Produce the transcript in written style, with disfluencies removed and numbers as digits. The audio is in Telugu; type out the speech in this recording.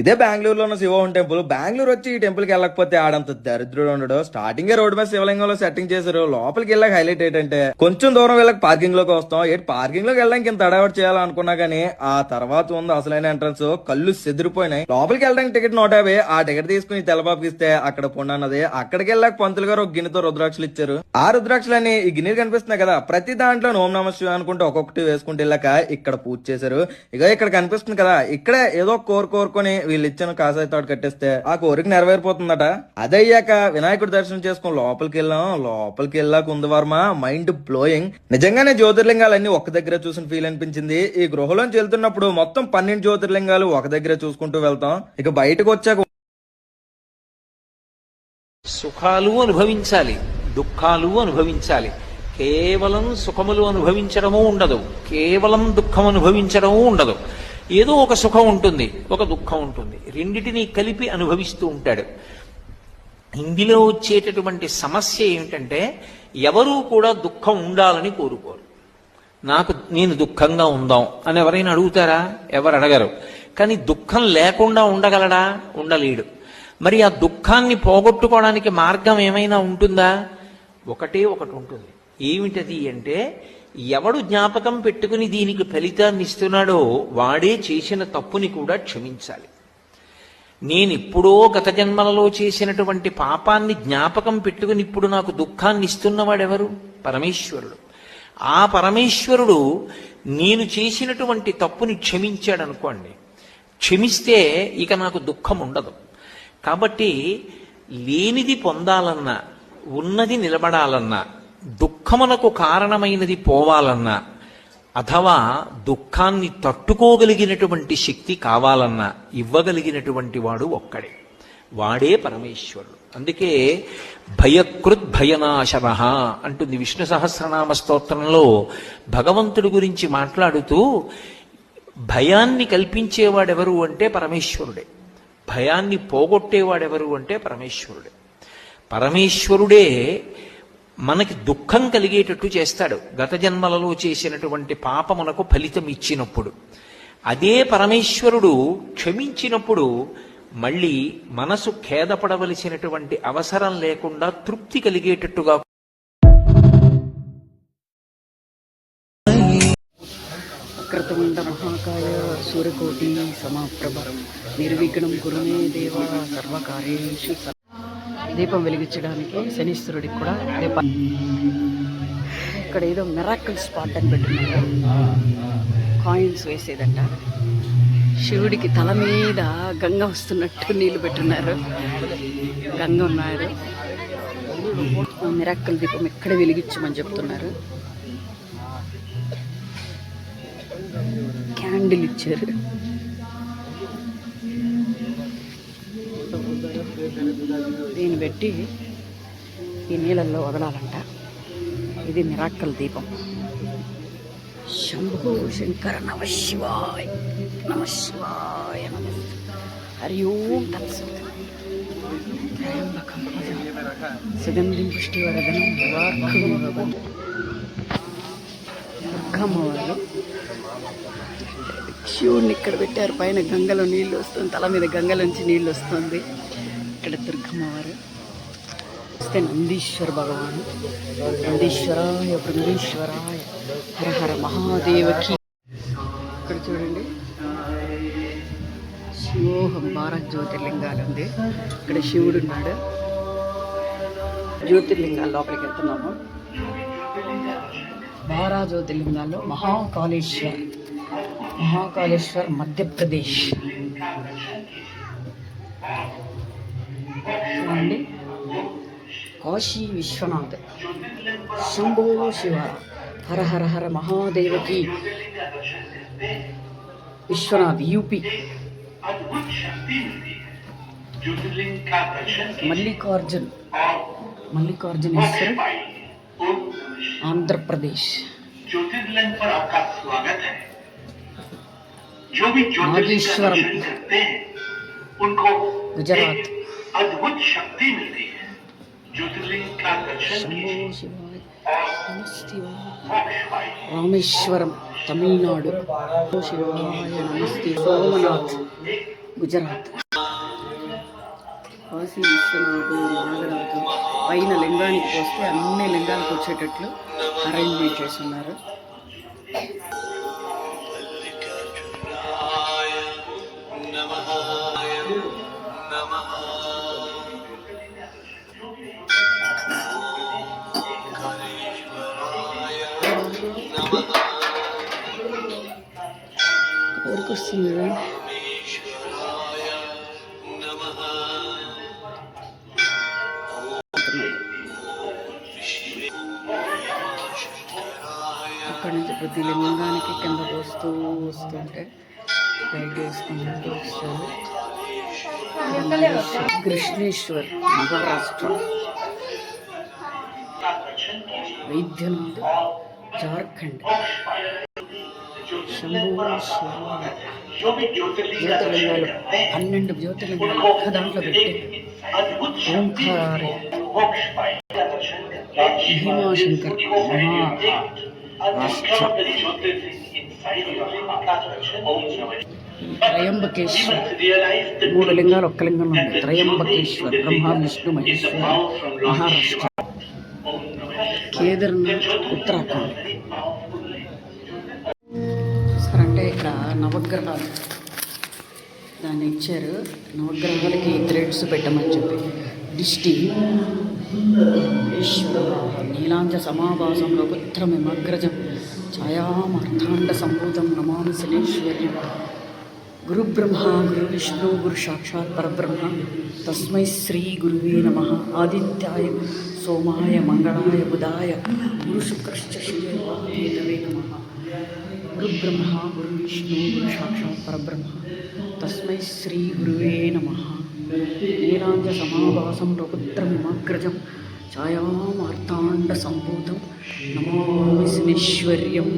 ఇదే బెంగళూరులో ఉన్న శివోహం టెంపుల్. బెంగళూరు వచ్చి ఈ టెంపుల్ కి వెళ్ళకపోతే ఆడంత దరిద్రుడు ఉండడు. స్టార్టింగ్ రోడ్ మీద శివలింగంలో సెట్టింగ్ చేశారు. లోపలికి వెళ్ళాక హైలైట్ ఏంటంటే కొంచెం దూరం వెళ్ళక పార్కింగ్ లోకి వస్తాం. పార్కింగ్ లోకి వెళ్ళడానికి ఇంత అడవాటు చేయాలనుకున్నా గానీ ఆ తర్వాత ఉంది అసలైన ఎంట్రన్స్. కళ్ళు చెదిరిపోయినాయి. లోపలికి వెళ్ళడానికి టికెట్ 150. ఆ టికెట్ తీసుకుని తెల్లబాబుకి ఇస్తే అక్కడ పొండన్నది. అక్కడికి వెళ్ళాక పంతులు గారు ఒక గిన్నెతో రుద్రాక్షలు ఇచ్చారు. ఆ రుద్రాక్షలని ఈ గిన్నెలు కనిపిస్తున్నాయి కదా, ప్రతి దాంట్లో ఓం నమః శివాయ అనుకుంటే ఒక్కొక్కటి వేసుకుంటూ వెళ్ళాక ఇక్కడ పూజ చేశారు. ఇక ఇక్కడ కనిపిస్తుంది కదా, ఇక్కడే ఏదో కోరుకొని వీళ్ళు ఇచ్చిన కాసాయి తాడు కట్టేస్తే ఆ కోరిక నెరవేరిపోతుందట. అదయ్యాక వినాయకుడి దర్శనం చేసుకుని లోపలికి వెళ్ళాం. లోపలికి వెళ్ళాక ఉంది వర్మ మైండ్ బ్లోయింగ్. నిజంగానే జ్యోతిర్లింగాలన్నీ ఒక దగ్గర చూసిన ఫీల్ అనిపించింది. ఈ గృహలోంచి వెళ్తున్నప్పుడు మొత్తం 12 జ్యోతిర్లింగాలు ఒక దగ్గర చూసుకుంటూ వెళ్తాం. ఇక బయటకు వచ్చాక సుఖాలు అనుభవించాలి, దుఃఖాలు అనుభవించాలి. కేవలం సుఖములు అనుభవించడము ఉండదు, కేవలం దుఃఖం అనుభవించడము ఉండదు. ఏదో ఒక సుఖం ఉంటుంది, ఒక దుఃఖం ఉంటుంది, రెండిటినీ కలిపి అనుభవిస్తూ ఉంటాడు. ఇందులో వచ్చేటటువంటి సమస్య ఏమిటంటే ఎవరూ కూడా దుఃఖం ఉండాలని కోరుకోరు. నేను దుఃఖంగా ఉందాం అని ఎవరైనా అడుగుతారా? ఎవరు అడగరు. కానీ దుఃఖం లేకుండా ఉండగలడా? ఉండలేడు. మరి ఆ దుఃఖాన్ని పోగొట్టుకోవడానికి మార్గం ఏమైనా ఉంటుందా? ఒకటి ఉంటుంది. ఏమిటది అంటే, ఎవడు జ్ఞాపకం పెట్టుకుని దీనికి ఫలితాన్ని ఇస్తున్నాడో వాడే చేసిన తప్పుని కూడా క్షమించాలి. నేనిప్పుడో గత జన్మలలో చేసినటువంటి పాపాన్ని జ్ఞాపకం పెట్టుకుని ఇప్పుడు నాకు దుఃఖాన్ని ఇస్తున్నవాడెవరు? పరమేశ్వరుడు. ఆ పరమేశ్వరుడు నేను చేసినటువంటి తప్పుని క్షమించాడు అనుకోండి, క్షమిస్తే ఇక నాకు దుఃఖం ఉండదు. కాబట్టి లేనిది పొందాలన్నా, ఉన్నది నిలబడాలన్నా, దుఃఖమునకు కారణమైనది పోవాలన్నా, అథవా దుఃఖాన్ని తట్టుకోగలిగినటువంటి శక్తి కావాలన్నా ఇవ్వగలిగినటువంటి వాడు ఒక్కడే, వాడే పరమేశ్వరుడు. అందుకే భయకృద్ భయనాశన అంటుంది విష్ణు సహస్రనామ స్తోత్రంలో. భగవంతుడి గురించి మాట్లాడుతూ భయాన్ని కల్పించేవాడెవరు అంటే పరమేశ్వరుడే, భయాన్ని పోగొట్టేవాడెవరు అంటే పరమేశ్వరుడే. పరమేశ్వరుడే మనకి దుఃఖం కలిగేటట్టు చేస్తాడు గత జన్మలలో చేసినటువంటి పాపమునకు ఫలితం ఇచ్చినప్పుడు. అదే పరమేశ్వరుడు క్షమించినప్పుడు మళ్ళీ మనసు ఖేదపడవలసినటువంటి అవసరం లేకుండా తృప్తి కలిగేటట్టుగా. వక్రతుండ మహాకాయ సూర్యకోటి సమాప్రభ నిర్విఘ్నం కురుమే దేవ సర్వకార్యేషు. దీపం వెలిగించడానికి శనీశ్వరుడికి కూడా దీపం. ఇక్కడ ఏదో మిరాకిల్ స్పాట్ అని పెట్టున్నారు, కాయిన్స్ వేసేదంట. శివుడికి తల మీద గంగ వస్తున్నట్టు నీళ్లు పెట్టున్నారు, గంగ ఉన్నారు. మిరాకిల్ దీపం ఎక్కడ వెలిగించమని చెప్తున్నారు. క్యాండిల్ ఇచ్చారు. దీన్ని పెట్టి ఈ నీళ్ళల్లో వదలాలంట. ఇది మిరాక్కల్ దీపం. శంభో శంకర నమ శివాయ, నమ శివాయ నమ. హరి ఓం తత్సత్. త్రయంబకం సుగంధిం పుష్టివర్ధనం దుర్గమ్మవారు. శివుడిని ఇక్కడ పెట్టారు. పైన గంగలో నీళ్లు వస్తుంది, తల మీద గంగలోంచి నీళ్లు వస్తుంది. ఇక్కడ దుర్గమ్మవారు వస్తే నందీశ్వర భగవాను. నందీశ్వరాయ బృందీశ్వరాయ హర హర మహాదేవకి. ఇక్కడ చూడండి, శివోహం 12 జ్యోతిర్లింగాలు ఉంది. ఇక్కడ శివుడు ఉన్నాడు. జ్యోతిర్లింగాల లోపలికి వెళ్తున్నాము. 12 జ్యోతిర్లింగాల్లో మహాకాళేశ్వర్ మధ్యప్రదేశ్ అండి. కాశీ విశ్వనాథ్, శంభో శివ హర హర హర మహాదేవకి. విశ్వనాథ్ యూపీ. మల్లికార్జునేశ్వర్ ఆంధ్రప్రదేశ్. నాగేశ్వరం గుజరాత్. శంభో శివాయ రామేశ్వరం తమిళనాడు. శివాయ నమస్తే. సోమనాథ్ గుజరాత్. కాశీ విశ్వనాథు, నాగరాజు పైన లింగానికి వస్తే అన్ని లింగాలకు వచ్చేటట్లు అరేంజ్మెంట్ చేస్తున్నారు. ఎవరికి వస్తుంది? అక్కడి నుంచి ప్రతి లింగానికి కింద వస్తుంటే గైడ్ చేసుకుంటూ వస్తారు. కృష్ణేశ్వర్, మహారాష్ట్ర. వైద్యనాథ్, జార్ఖండ్. శంభూ జ్యోతిర్లింగాలు 12 జ్యోతిర్లింగాలు ఒక్క దాంట్లో పెట్టి ఓంకారే. భీమాశంకర్, మహారాష్ట్ర. త్రయంబకేశ్వర్, 3 లింగాలు ఒక్క లింగంలో ఉంది. త్రయంబకేశ్వర్, బ్రహ్మ విష్ణు మహేశ్వర్, మహారాష్ట్ర. కేదార్నాథ్, ఉత్తరాఖండ్. సార్ అంటే ఇక్కడ నవగ్రహాలు దాన్ని ఇచ్చారు. నవగ్రహాలకి థ్రెడ్స్ పెట్టమని చెప్పి దిష్టి. ఈశ్వర నీలాంజ సమాభాసంలో పుత్రమిమగ్రజం ఛాయామార్థాండ సంభూతం నమామి శనేశ్వర్యం. గురు బ్రహ్మ గురు విష్ణు గురు సాక్షాత్ పరబ్రహ్మ తస్మై శ్రీ గురువే నమః. ఆదిత్యాయ సోమాయ మంగళాయ బుధాయ గురు శుక్రశ్చ శనివే నమః. గురు బ్రహ్మ గురు విష్ణు గురు సాక్షాత్ పరబ్రహ్మ తస్మై శ్రీ గురువే నమః. నీలాంజ సమాభాసం రఘుత్రమిమగ్రజం ఛాయామార్తాండ సంభూతం నమామి శనేశ్వర్యం.